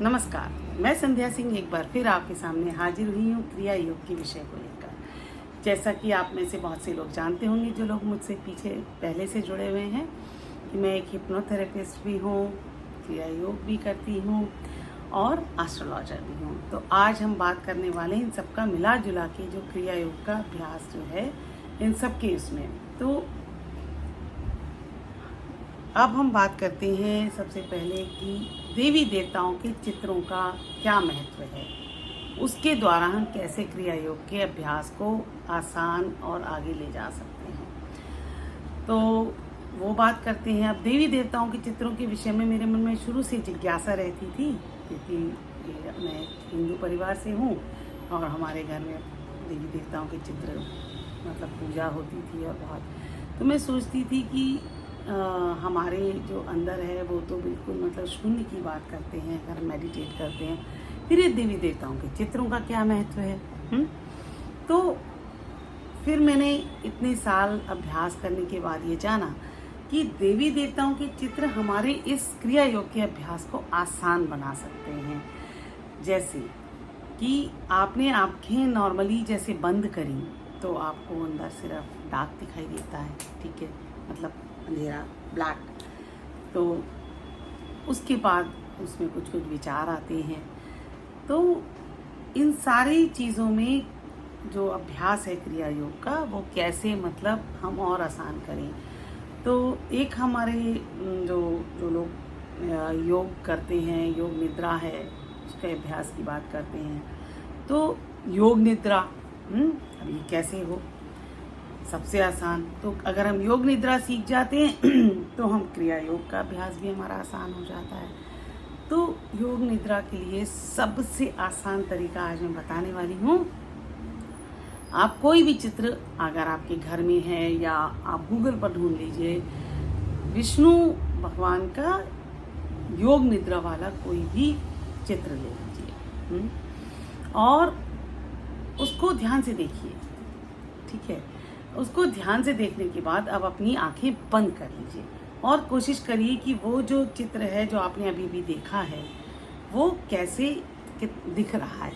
नमस्कार, मैं संध्या सिंह एक बार फिर आपके सामने हाजिर हुई हूँ क्रिया योग के विषय को लेकर। जैसा कि आप में से बहुत से लोग जानते होंगे, जो लोग मुझसे पीछे पहले से जुड़े हुए हैं, कि मैं एक हिप्नोथेरेपिस्ट भी हूँ, क्रिया योग भी करती हूँ और एस्ट्रोलॉजर भी हूँ। तो आज हम बात करने वाले हैं इन सबका मिला जुला के जो क्रिया योग का अभ्यास जो है इन सब के उसमें। तो अब हम बात करते हैं सबसे पहले कि देवी देवताओं के चित्रों का क्या महत्व है, उसके द्वारा हम कैसे क्रिया योग के अभ्यास को आसान और आगे ले जा सकते हैं। तो वो बात करते हैं। अब देवी देवताओं के चित्रों के विषय में मेरे मन में शुरू से जिज्ञासा रहती थी, क्योंकि मैं हिंदू परिवार से हूँ और हमारे घर में देवी देवताओं के चित्र मतलब पूजा होती थी और बहुत। तो मैं सोचती थी कि हमारे जो अंदर है वो तो बिल्कुल मतलब शून्य की बात करते हैं, अगर मेडिटेट करते हैं, फिर ये देवी देवताओं के चित्रों का क्या महत्व है। तो फिर मैंने इतने साल अभ्यास करने के बाद ये जाना कि देवी देवताओं के चित्र हमारे इस क्रिया योग के अभ्यास को आसान बना सकते हैं। जैसे कि आपने आँखें नॉर्मली जैसे बंद करी तो आपको अंदर सिर्फ डार्क दिखाई देता है, ठीक है, मतलब अंधेरा, ब्लैक। तो उसके बाद उसमें कुछ कुछ विचार आते हैं। तो इन सारी चीज़ों में जो अभ्यास है क्रिया योग का, वो कैसे मतलब हम और आसान करें। तो एक हमारे जो जो लोग योग करते हैं, योग निद्रा है उसके अभ्यास की बात करते हैं। तो योग निद्रा अब ये कैसे हो, सबसे आसान। तो अगर हम योग निद्रा सीख जाते हैं तो हम क्रिया योग का अभ्यास भी हमारा आसान हो जाता है। तो योग निद्रा के लिए सबसे आसान तरीका आज मैं बताने वाली हूँ। आप कोई भी चित्र अगर आपके घर में है या आप गूगल पर ढूंढ लीजिए, विष्णु भगवान का योग निद्रा वाला कोई भी चित्र ले लीजिए और उसको ध्यान से देखिए, ठीक है। उसको ध्यान से देखने के बाद अब अपनी आंखें बंद कर लीजिए और कोशिश करिए कि वो जो चित्र है जो आपने अभी भी देखा है वो कैसे दिख रहा है।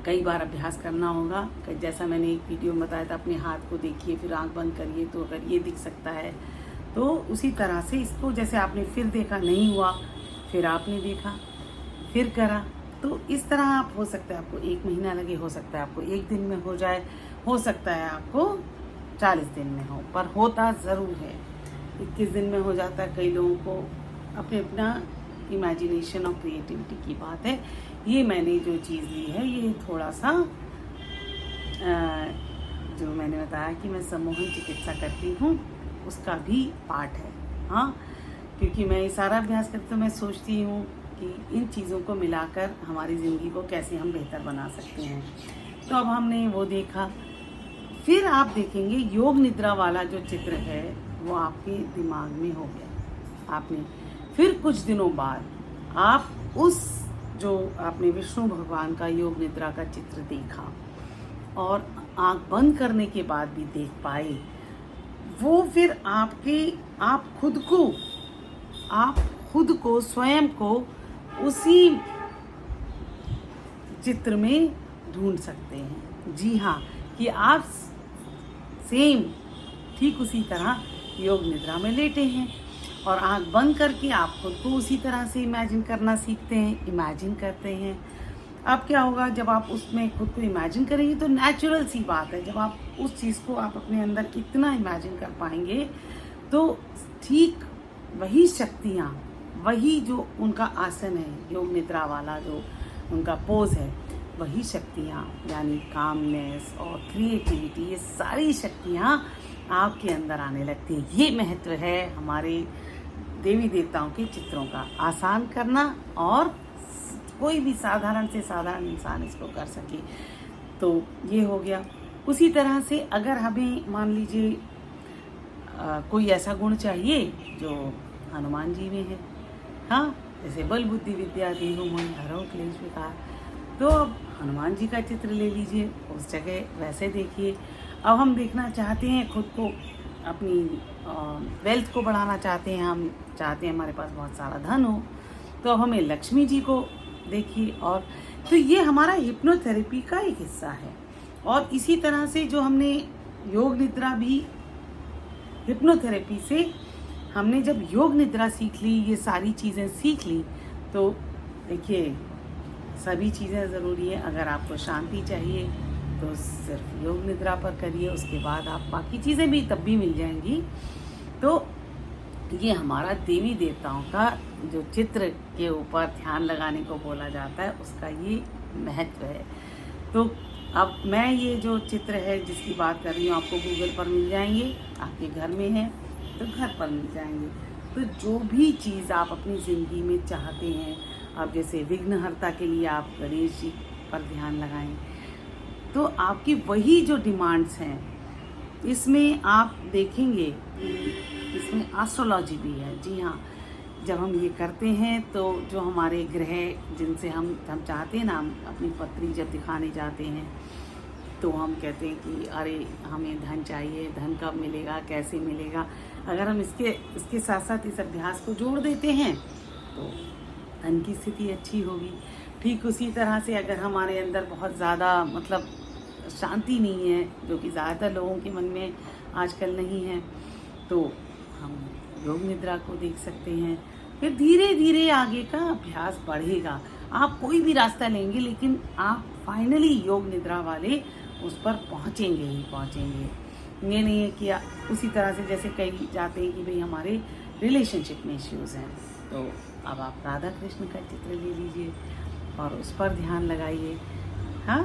कई बार अभ्यास करना होगा। जैसा मैंने एक वीडियो में बताया था, अपने हाथ को देखिए फिर आंख बंद करिए, तो अगर ये दिख सकता है तो उसी तरह से इसको, जैसे आपने फिर देखा नहीं हुआ, फिर आपने देखा, फिर करा, तो इस तरह आप हो सकता है आपको 1 महीना लगे, हो सकता है आपको 1 दिन में हो जाए, हो सकता है आपको 40 दिन में हो, पर होता ज़रूर है। 21 दिन में हो जाता है कई लोगों को। अपने अपना इमेजिनेशन और क्रिएटिविटी की बात है। ये मैंने जो चीज़ ली है ये थोड़ा सा जो मैंने बताया कि मैं सम्मोहन चिकित्सा करती हूँ उसका भी पार्ट है। हाँ, क्योंकि मैं ये सारा अभ्यास करती तो मैं सोचती हूँ कि इन चीज़ों को मिलाकर हमारी ज़िंदगी को कैसे हम बेहतर बना सकते हैं। तो अब हमने वो देखा। फिर आप देखेंगे योग निद्रा वाला जो चित्र है वो आपके दिमाग में हो गया। आपने फिर कुछ दिनों बाद आप उस जो आपने विष्णु भगवान का योग निद्रा का चित्र देखा और आंख बंद करने के बाद भी देख पाए, वो फिर आप खुद को स्वयं को उसी चित्र में ढूंढ सकते हैं। जी हाँ, कि आप सेम ठीक उसी तरह योग निद्रा में लेटे हैं और आंख बंद करके आप खुद को उसी तरह से इमेजिन करना सीखते हैं, इमेजिन करते हैं। अब क्या होगा, जब आप उसमें खुद को इमेजिन करेंगे तो नेचुरल सी बात है, जब आप उस चीज़ को आप अपने अंदर इतना इमेजिन कर पाएंगे तो ठीक वही शक्तियाँ, वही जो उनका आसन है योग निद्रा वाला, जो उनका पोज है, वही शक्तियाँ यानी कामनेस और क्रिएटिविटी, ये सारी शक्तियाँ आपके अंदर आने लगती हैं। ये महत्व है हमारे देवी देवताओं के चित्रों का, आसान करना और कोई भी साधारण से साधारण इंसान इसको कर सके। तो ये हो गया। उसी तरह से अगर हमें मान लीजिए कोई ऐसा गुण चाहिए जो हनुमान जी में है, हाँ, जैसे बल बुद्धि विद्या देहु मन हरौ क्लेश विकार, तो अब हनुमान जी का चित्र ले लीजिए, उस जगह वैसे देखिए। अब हम देखना चाहते हैं खुद को, अपनी वेल्थ को बढ़ाना चाहते हैं, हम चाहते हैं हमारे पास बहुत सारा धन हो, तो अब हमें लक्ष्मी जी को देखिए। और तो ये हमारा हिप्नोथेरेपी का एक हिस्सा है। और इसी तरह से जो हमने योग निद्रा भी हिप्नोथेरेपी से, हमने जब योग निद्रा सीख ली, ये सारी चीज़ें सीख ली, तो देखिए सभी चीज़ें ज़रूरी है। अगर आपको शांति चाहिए तो सिर्फ योग निद्रा पर करिए, उसके बाद आप बाकी चीज़ें भी तब भी मिल जाएंगी। तो ये हमारा देवी देवताओं का जो चित्र के ऊपर ध्यान लगाने को बोला जाता है, उसका ये महत्व है। तो अब मैं ये जो चित्र है जिसकी बात कर रही हूँ, आपको गूगल पर मिल जाएंगे, आपके घर में है तो घर पर मिल जाएंगे। तो जो भी चीज़ आप अपनी ज़िंदगी में चाहते हैं, अब जैसे विघ्नहर्ता के लिए आप गणेश जी पर ध्यान लगाएं, तो आपकी वही जो डिमांड्स हैं, इसमें आप देखेंगे कि इसमें एस्ट्रोलॉजी भी है। जी हाँ, जब हम ये करते हैं तो जो हमारे ग्रह जिनसे हम चाहते हैं ना, हम अपनी पत्री जब दिखाने जाते हैं तो हम कहते हैं कि अरे हमें धन चाहिए, धन कब मिलेगा, कैसे मिलेगा। अगर हम इसके साथ साथ इस अभ्यास को जोड़ देते हैं तो धन की स्थिति अच्छी होगी। ठीक उसी तरह से अगर हमारे अंदर बहुत ज़्यादा मतलब शांति नहीं है, जो कि ज़्यादातर लोगों के मन में आजकल नहीं है, तो हम योग निद्रा को देख सकते हैं। फिर धीरे धीरे आगे का अभ्यास बढ़ेगा। आप कोई भी रास्ता लेंगे लेकिन आप फाइनली योग निद्रा वाले उस पर पहुँचेंगे ही पहुँचेंगे। ये नहीं है कि उसी तरह से जैसे कई जाते हैं कि भाई हमारे रिलेशनशिप में इश्यूज़ हैं, तो अब आप राधा कृष्ण का चित्र ले लीजिए और उस पर ध्यान लगाइए। हाँ,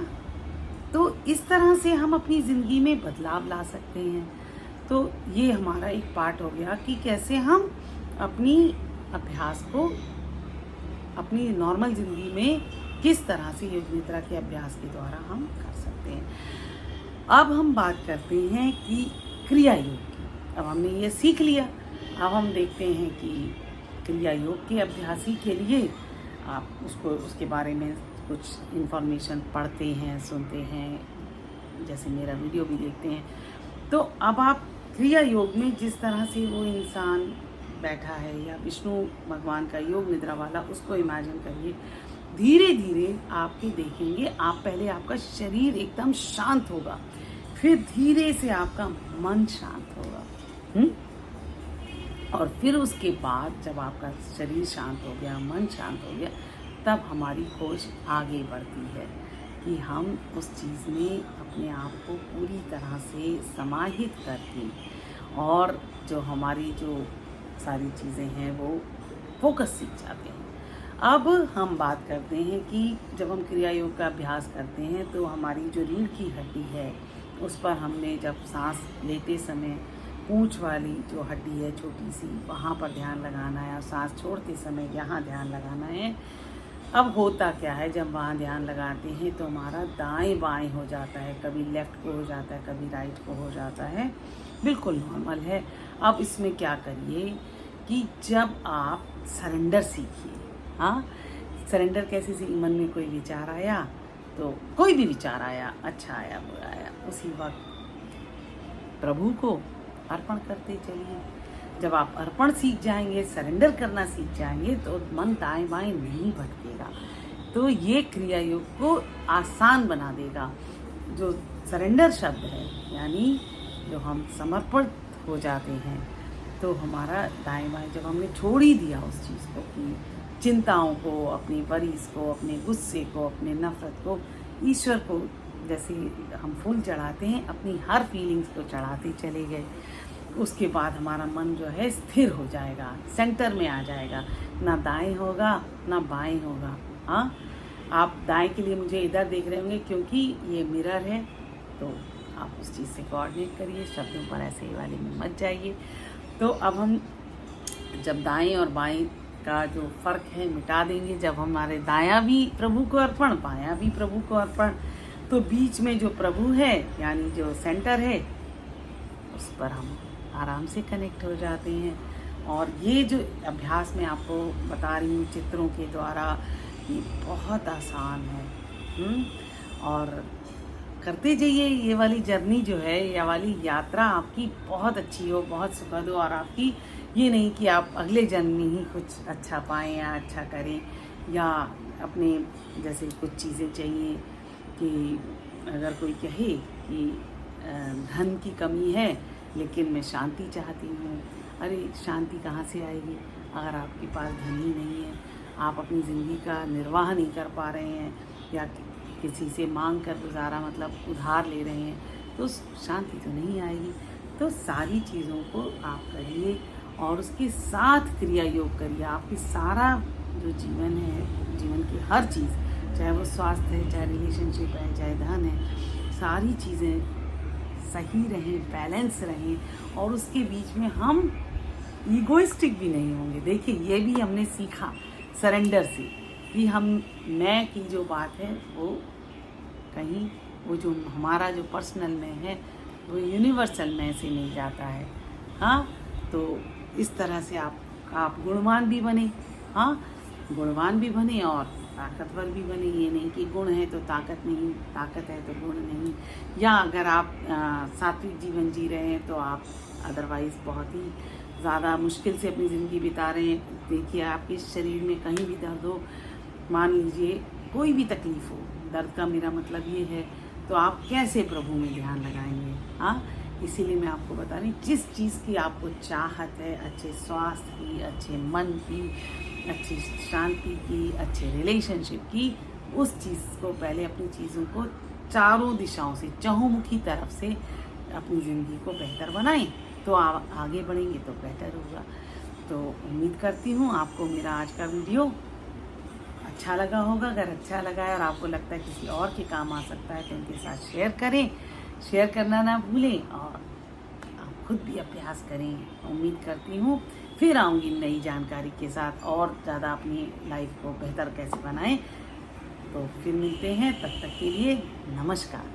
तो इस तरह से हम अपनी ज़िंदगी में बदलाव ला सकते हैं। तो ये हमारा एक पार्ट हो गया कि कैसे हम अपनी अभ्यास को अपनी नॉर्मल ज़िंदगी में किस तरह से योग निद्रा के अभ्यास के द्वारा हम कर सकते हैं। अब हम बात करते हैं कि क्रिया योग की। अब हमने ये सीख लिया, अब हम देखते हैं कि क्रिया योग के अभ्यासी के लिए आप उसके बारे में कुछ इन्फॉर्मेशन पढ़ते हैं, सुनते हैं, जैसे मेरा वीडियो भी देखते हैं। तो अब आप क्रिया योग में जिस तरह से वो इंसान बैठा है या विष्णु भगवान का योग निद्रा वाला, उसको इमेजिन करिए। धीरे धीरे आपके देखेंगे, आप पहले आपका शरीर एकदम शांत होगा, फिर धीरे से आपका मन शांत होगा। और फिर उसके बाद जब आपका शरीर शांत हो गया, मन शांत हो गया, तब हमारी खोज आगे बढ़ती है कि हम उस चीज़ में अपने आप को पूरी तरह से समाहित करके, और जो हमारी जो सारी चीज़ें हैं वो फोकस सीख जाते हैं। अब हम बात करते हैं कि जब हम क्रिया योग का अभ्यास करते हैं तो हमारी जो रीढ़ की हड्डी है उस पर हमने जब सांस लेते समय पूंछ वाली जो हड्डी है छोटी सी, वहाँ पर ध्यान लगाना है, और सांस छोड़ते समय यहाँ ध्यान लगाना है। अब होता क्या है, जब वहाँ ध्यान लगाते हैं तो हमारा दाएं बाएं हो जाता है, कभी लेफ़्ट को हो जाता है, कभी राइट को हो जाता है, बिल्कुल नॉर्मल है। अब इसमें क्या करिए कि जब आप सरेंडर सीखिए। हाँ, सरेंडर कैसे सीखिए? मन में कोई विचार आया, तो कोई भी विचार आया, अच्छा आया बुरा आया, उसी वक्त प्रभु को अर्पण करते चलिए। जब आप अर्पण सीख जाएंगे, सरेंडर करना सीख जाएंगे, तो मन दाएं बाएं नहीं भटकेगा। तो ये क्रिया योग को आसान बना देगा। जो सरेंडर शब्द है, यानी जो हम समर्पित हो जाते हैं, तो हमारा दाएं बाएं जब हमने छोड़ ही दिया उस चीज़ को, अपनी चिंताओं को, अपनी वरीज को, अपने गुस्से को, अपने नफरत को, ईश्वर को जैसे हम फूल चढ़ाते हैं, अपनी हर फीलिंग्स को चढ़ाते चले गए, उसके बाद हमारा मन जो है स्थिर हो जाएगा, सेंटर में आ जाएगा, ना दाएं होगा ना बाएं होगा। हाँ, आप दाएं के लिए मुझे इधर देख रहे होंगे क्योंकि ये मिरर है, तो आप उस चीज़ से कोऑर्डिनेट करिए, शब्दों पर ऐसे वाले में मत जाइए। तो अब हम जब दाएं और बाएं का जो फ़र्क है मिटा देंगे, जब हमारे दायां भी प्रभु को अर्पण, बायां भी प्रभु को अर्पण, तो बीच में जो प्रभु है यानी जो सेंटर है, उस पर हम आराम से कनेक्ट हो जाते हैं। और ये जो अभ्यास मैं आपको बता रही हूँ चित्रों के द्वारा, ये बहुत आसान है। और करते जाइए, ये वाली जर्नी जो है, ये वाली यात्रा आपकी बहुत अच्छी हो, बहुत सुखद हो, और आपकी ये नहीं कि आप अगले जन्म में ही कुछ अच्छा पाएँ या अच्छा करें, या अपने जैसे कुछ चीज़ें चाहिए कि अगर कोई कहे कि धन की कमी है लेकिन मैं शांति चाहती हूँ। अरे शांति कहाँ से आएगी अगर आपके पास धन ही नहीं है, आप अपनी ज़िंदगी का निर्वाह नहीं कर पा रहे हैं, या किसी से मांग कर गुजारा मतलब उधार ले रहे हैं, तो शांति तो नहीं आएगी। तो सारी चीज़ों को आप करिए और उसके साथ क्रिया योग करिए। आपकी सारा जो जीवन है, जीवन की हर चीज़, चाहे वो स्वास्थ्य है, चाहे रिलेशनशिप है, चाहे धन है, सारी चीज़ें सही रहें, बैलेंस रहें, और उसके बीच में हम ईगोइस्टिक भी नहीं होंगे। देखिए ये भी हमने सीखा सरेंडर से कि हम मैं की जो बात है वो कहीं वो जो हमारा जो पर्सनल में है वो यूनिवर्सल में से नहीं जाता है। हाँ, तो इस तरह से आप गुणवान भी बने, हाँ गुणवान भी बने और ताकतवर भी बने। ये नहीं कि गुण है तो ताकत नहीं, ताकत है तो गुण नहीं। या अगर आप सात्विक जीवन जी रहे हैं तो आप अदरवाइज़ बहुत ही ज़्यादा मुश्किल से अपनी ज़िंदगी बिता रहे हैं। देखिए आपके शरीर में कहीं भी दर्द हो, मान लीजिए कोई भी तकलीफ़ हो, दर्द का मेरा मतलब ये है, तो आप कैसे प्रभु में ध्यान लगाएंगे। हाँ, इसीलिए मैं आपको बता रही हूँ, जिस चीज़ की आपको चाहत है, अच्छे स्वास्थ्य की, अच्छे मन की, अच्छी शांति की, अच्छे रिलेशनशिप की, उस चीज़ को पहले अपनी चीज़ों को चारों दिशाओं से, चहुमुखी तरफ से अपनी ज़िंदगी को बेहतर बनाएं, तो आप आगे बढ़ेंगे तो बेहतर होगा। तो उम्मीद करती हूँ आपको मेरा आज का वीडियो अच्छा लगा होगा। अगर अच्छा लगा है और आपको लगता है किसी और के काम आ सकता है तो उनके साथ शेयर करें, शेयर करना ना भूलें, और आप खुद भी अभ्यास करें। उम्मीद करती हूँ फिर आऊँगी नई जानकारी के साथ, और ज़्यादा अपनी लाइफ को बेहतर कैसे बनाएं। तो फिर मिलते हैं, तब तक के लिए नमस्कार।